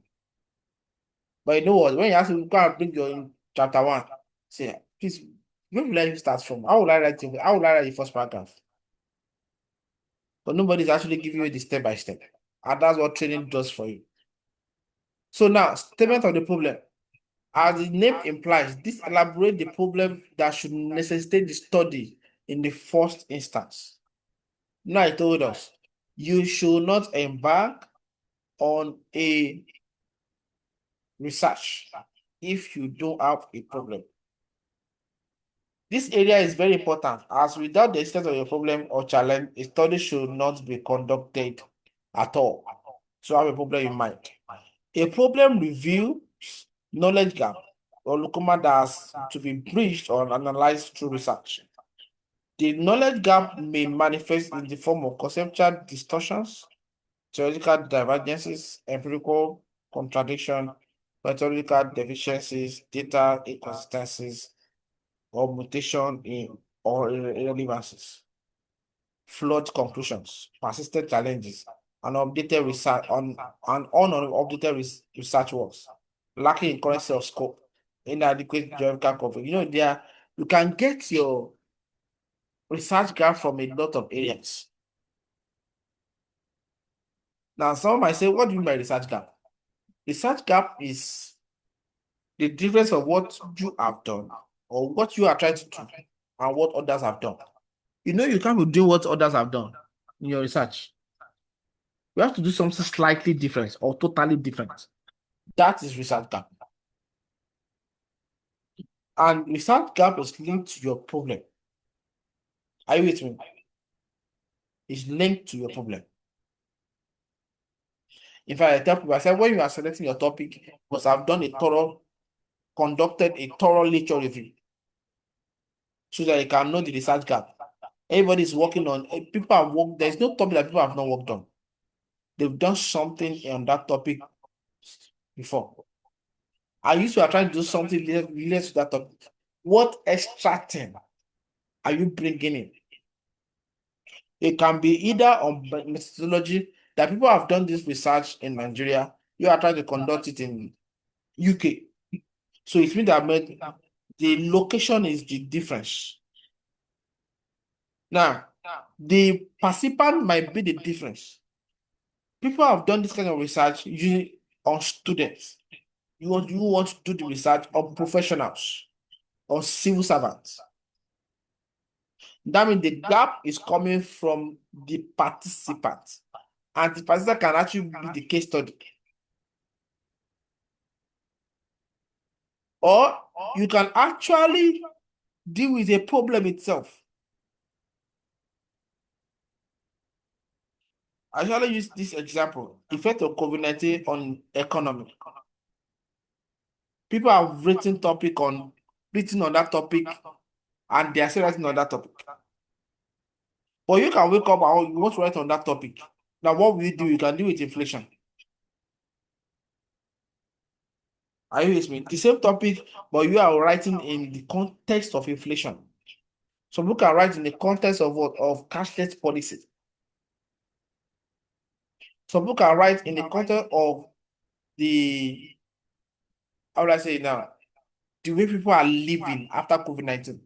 But you know what? When you ask me, go and bring your chapter 1, say, please, where will I start from? How will I write it? How will I write the first paragraph? But nobody's actually giving you the step by step. And that's what training does for you. So now, statement of the problem. As the name implies, this elaborates the problem that should necessitate the study in the first instance. Now, I told us, you should not embark on a research if you don't have a problem. This area is very important, as without the extent of your problem or challenge, a study should not be conducted at all. So have a problem in mind. A problem review, knowledge gap, or lacuna that has to be bridged or analyzed through research. The knowledge gap may manifest in the form of conceptual distortions, theoretical divergences, empirical contradiction, methodological deficiencies, data inconsistencies, or mutation in or irrelevances, flawed conclusions, persistent challenges, unupdated research on unupdated research works, lacking in currency of scope, inadequate geographical coverage. You can get your research gap from a lot of areas. Now, some might say, what do you mean by research gap? Research gap is the difference of what you have done or what you are trying to do and what others have done. You can't be doing what others have done in your research. You have to do something slightly different or totally different. That is research gap. And research gap is linked to your problem. Are you with me? It's linked to your problem. In fact, I tell people, I said, when you are selecting your topic, you must have conducted a thorough literature review so that you can know the research gap. Everybody is working on, people have worked, there's no topic that people have not worked on. They've done something on that topic before. And you are trying to do something related to that topic. What extra thing are you bringing in? It can be either on methodology that people have done this research in Nigeria. You are trying to conduct it in UK. So it means that the location is the difference. Now, the participant might be the difference. People have done this kind of research usually on students. You want to do the research on professionals or civil servants. That means the gap is coming from the participant. And the participant can actually be the case study. Or you can actually deal with a problem itself. I shall use this example, effect of COVID-19 on economy. People have written on that topic, and they are still writing on that topic. But you can wake up and you want to write on that topic. Now, what will you do? You can deal with inflation. Are you with me? The same topic, but you are writing in the context of inflation. Some people can write in the context of what? Of cashless policy. Some people can write in the context of how do I say it now? The way people are living after COVID-19.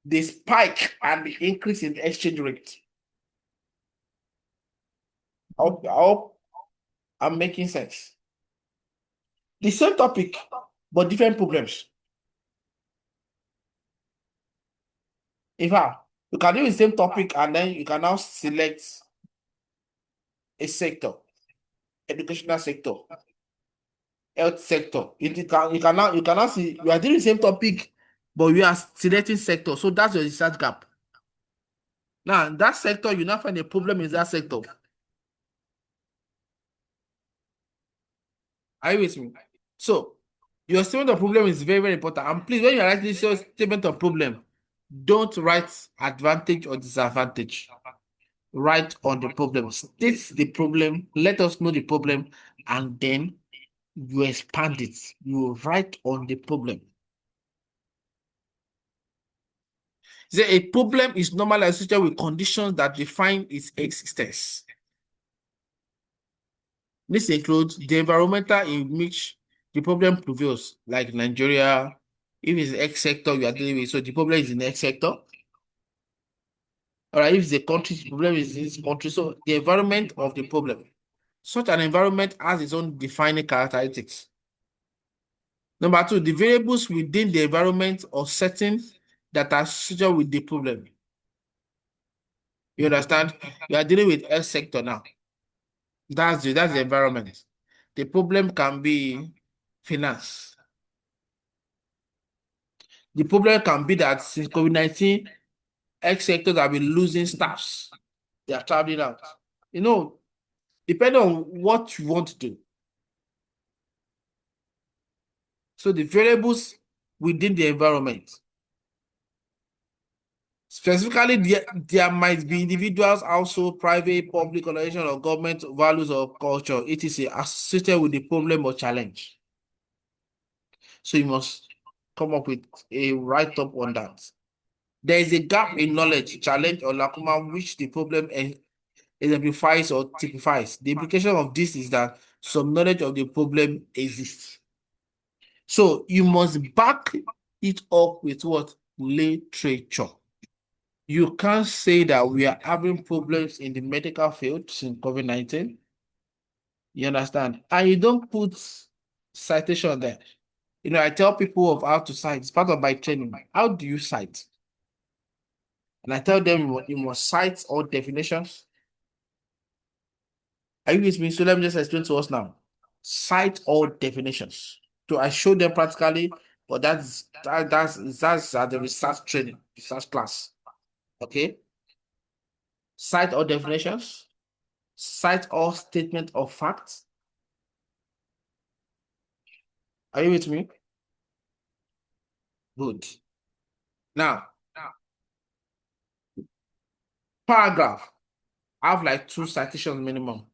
The spike and the increase in the exchange rate. I hope I'm making sense. The same topic, but different problems. In fact, you can do the same topic and then you can now select a sector, educational sector, health sector. You can now see you are doing the same topic, but you are selecting sector. So that's your research gap. Now, in that sector, you now find a problem in that sector. Are you with me? So your statement of problem is very, very important. And please, when you are writing this your statement of problem, don't write advantage or disadvantage. Write on the problem. State the problem. Let us know the problem, and then you expand it. You write on the problem. Say a problem is normally associated with conditions that define its existence. This includes the environmental in which the problem prevails, like Nigeria. If it's X sector you are dealing with, so the problem is in X sector. All right, if it's a country, the problem is in this country. So the environment of the problem. Such an environment has its own defining characteristics. Number two, the variables within the environment or setting that are associated with the problem. You understand? You are dealing with health sector now. That's the environment. The problem can be finance. The problem can be that since COVID-19, X sectors have been losing staffs. They are traveling out. You know, depending on what you want to do. So the variables within the environment. Specifically, there might be individuals, also private, public organization, or government values or culture, etc., associated with the problem or challenge. So you must come up with a write-up on that. There is a gap in knowledge, challenge, or lacuna which the problem exemplifies or typifies. The implication of this is that some knowledge of the problem exists. So you must back it up with what? Literature. You can't say that we are having problems in the medical field since COVID-19. You understand? And you don't put citation there. You know, I tell people of how to cite. It's part of my training. How do you cite? And I tell them you must cite all definitions. Are you with me? So let me just explain to us now. Cite all definitions. So I show them practically, but that's at the research training, research class. Okay. Cite all definitions. Cite all statement of facts. Are you with me? Good. Now, paragraph. I have like 2 citations minimum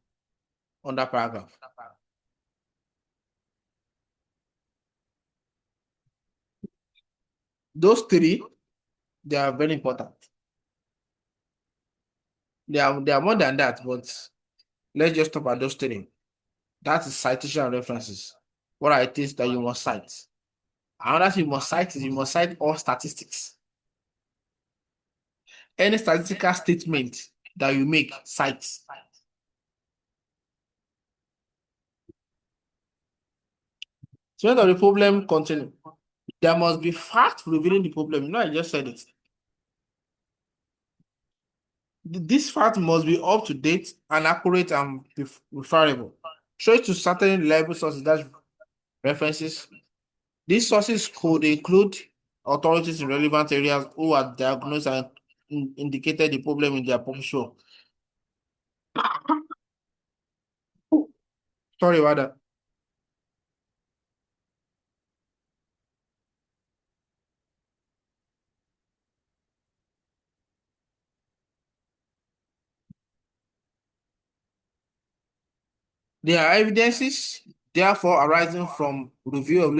on that paragraph. Those 3, they are very important. They are more than that, but let's just talk about those 3. That is citation and references. What are it is that you must cite? Another thing you must cite is you must cite all statistics. Any statistical statement that you make, cite. So of the problem continue. There must be fact revealing the problem. You know, I just said it. This fact must be up to date and accurate and referable. Show it to certain reliable sources, that's references. These sources could include authorities in relevant areas who have diagnosed and indicated the problem in their proposal. Sorry about that. There are evidences, therefore, arising from review of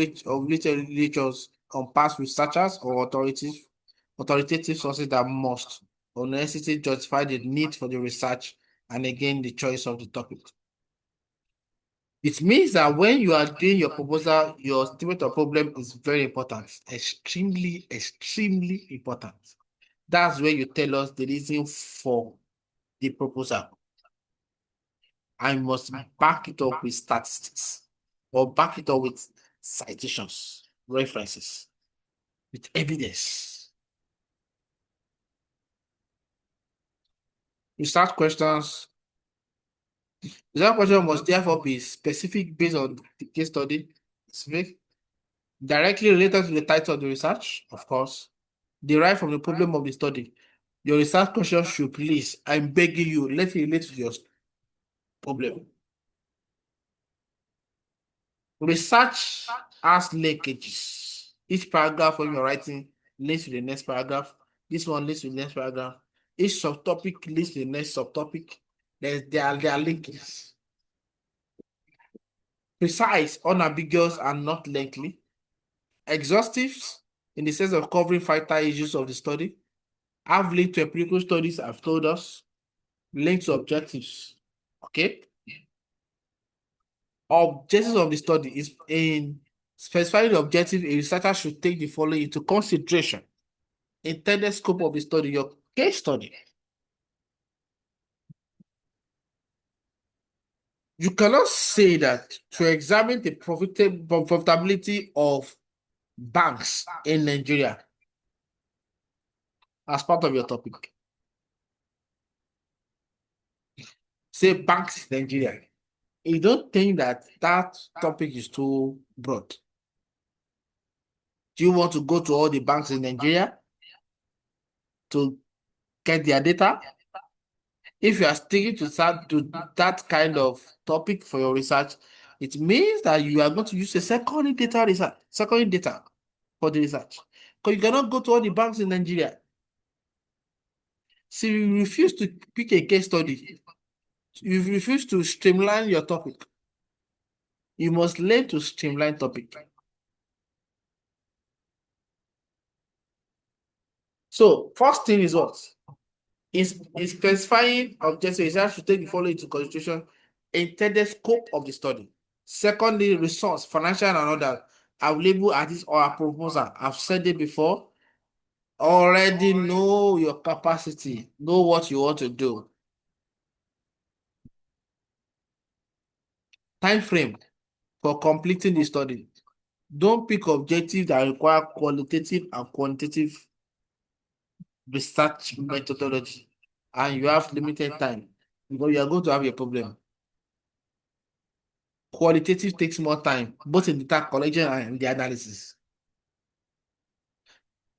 literatures on past researchers or authoritative sources that must or necessity justify the need for the research and again the choice of the topic. It means that when you are doing your proposal, your statement of problem is very important, extremely, extremely important. That's where you tell us the reason for the proposal. I must back it up with statistics or back it up with citations, references, with evidence. Research questions. Research question must therefore be specific based on the case study, specific, directly related to the title of the research, of course, derived from the problem of the study. Your research question should please, I'm begging you, let it relate to your problem. Research has linkages. Each paragraph when you're writing links to the next paragraph. This one leads to the next paragraph. Each subtopic leads to the next subtopic. There are linkages. Precise, unambiguous, and not lengthy. Exhaustive in the sense of covering vital issues of the study. Have linked to empirical studies I've told us. Linked to objectives. Okay. Objectives of the study is in specifying the objective, a researcher should take the following into consideration. Intended scope of the study, your case study. You cannot say that to examine the profitability of banks in Nigeria as part of your topic. Say banks in Nigeria. You don't think that that topic is too broad. Do you want to go to all the banks in Nigeria to get their data? If you are sticking to that kind of topic for your research, it means that you are going to use a secondary data for the research. Because you cannot go to all the banks in Nigeria. So you refuse to pick a case study. You refuse to streamline your topic. You must learn to streamline topic. So first thing is what? Is specifying objective research should take the following into consideration: intended scope of the study. Secondly, resource, financial and other available at this or a proposal. I've said it before. Already know your capacity, know what you want to do. Time frame for completing the study. Don't pick objectives that require qualitative and quantitative research methodology, and you have limited time because you are going to have a problem. Qualitative takes more time, both in the data collection and the analysis.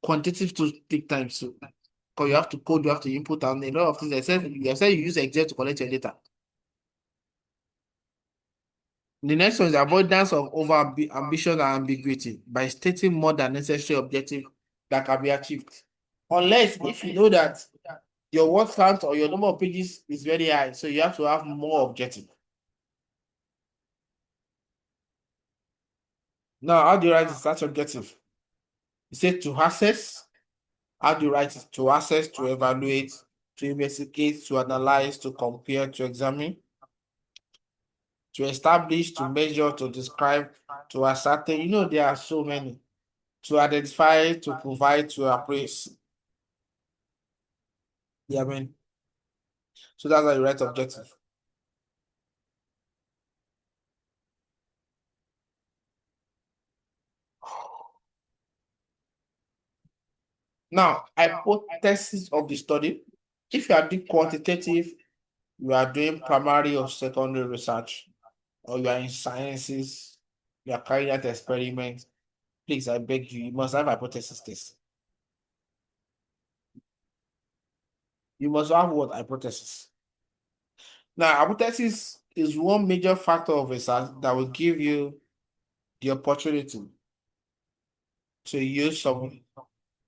Quantitative to take time too, because you have to code, you have to input, and a lot of things. I said you use Excel to collect your data. The next one is avoidance of over ambition and ambiguity by stating more than necessary objective that can be achieved. Unless if you know that your word count or your number of pages is very high, so you have to have more objective. Now, how do you write the search objective? You say to access. How do you write it? To access, to evaluate, to investigate, to analyze, to compare, to examine, to establish, to measure, to describe, to ascertain. You know, there are so many. To identify, to provide, to appraise. Yeah, I mean, so that's how you write objective. Now, hypothesis of the study. If you are doing quantitative, you are doing primary or secondary research, or you are in sciences, you are carrying out experiments, please, I beg you, you must have hypothesis test. You must have what? Hypothesis. Now, hypothesis is one major factor of research that will give you the opportunity to use some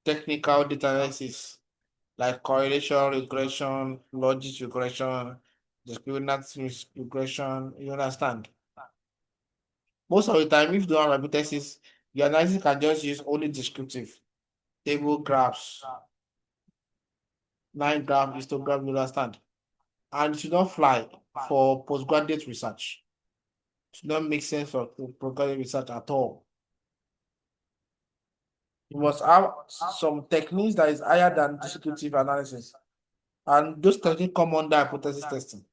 technical data analysis like correlation regression, logic regression, discriminant regression. You understand? Most of the time, if you don't have hypothesis, your analysis can just use only descriptive table graphs, line graph, histogram. You understand? And it should not fly for postgraduate research. It should not make sense for postgraduate research at all. You must have some techniques that is higher than descriptive analysis. And those techniques come under hypothesis testing.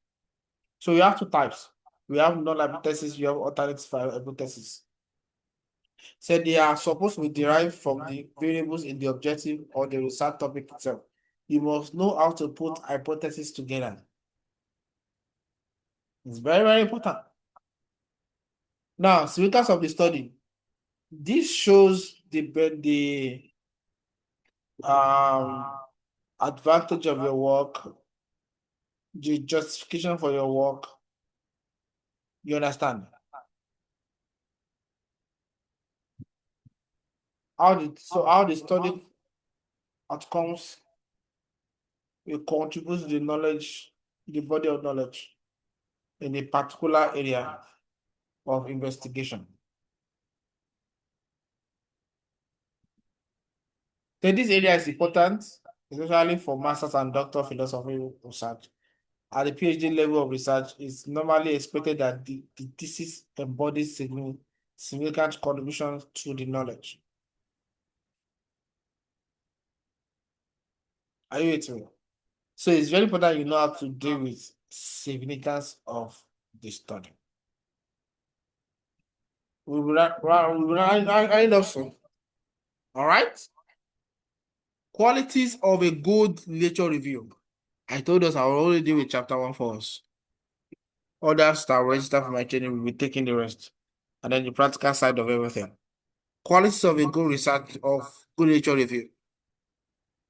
So you have two types. We have null hypothesis, we have alternative hypothesis. So they are supposed to be derived from the variables in the objective or the research topic itself. You must know how to put hypotheses together. It's very, very important. Now, significance of the study. This shows the advantage of your work, the justification for your work. You understand? How the study outcomes will contribute to the knowledge, the body of knowledge in a particular area of investigation. So this area is important, especially for master's and doctor philosophy research. At the PhD level of research, it's normally expected that the thesis embodies significant contributions to the knowledge. Are you with me? So it's very important you know how to deal with significance of the study. We will end up soon. All right. Qualities of a good literature review. I told us I will only deal with chapter 1 for us. Others that register for my training will be taking the rest. And then the practical side of everything. Qualities of a good research of good literature review.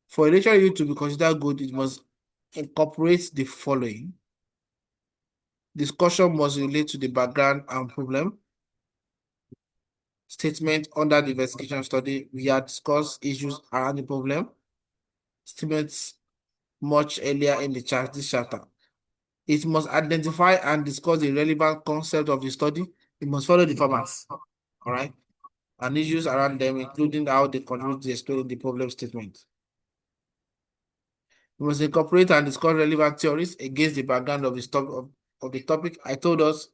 For a literature review to be considered good, it must incorporate the following. Discussion must relate to the background and problem. Statement under the investigation study, we have discussed issues around the problem. Statements much earlier in this chapter. It must identify and discuss the relevant concept of the study. It must follow the formats, all right, and issues around them, including how they contribute to explaining the problem statement. We must incorporate and discuss relevant theories against the background of the topic. I told us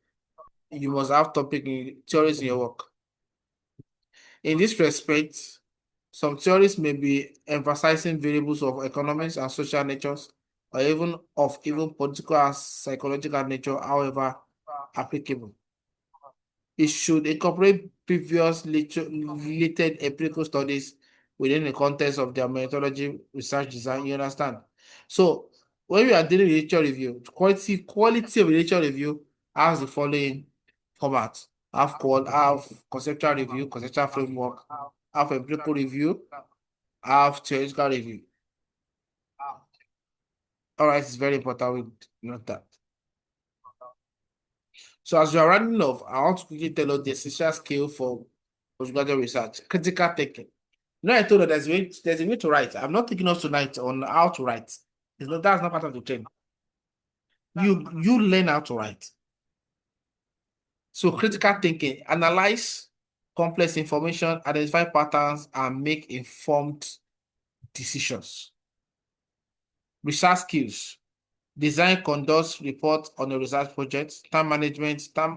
you must have theories in your work. In this respect, some theories may be emphasizing variables of economics and social natures, or even political and psychological nature, however applicable. It should incorporate previous related empirical studies within the context of their methodology, research design. You understand? So when we are dealing with literature review, quality of literature review has the following format: have conceptual review, conceptual framework, have empirical review, have theoretical review. All right, it's very important we note that. So as you are running off, I want to quickly tell you the essential skill for postgraduate research: critical thinking. You know, I told you there's a way to write. I'm not taking us tonight on how to write. That's not part of the training. You learn how to write. So critical thinking, analyze complex information, identify patterns, and make informed decisions. Research skills: design, conduct, report on a research project, time management, time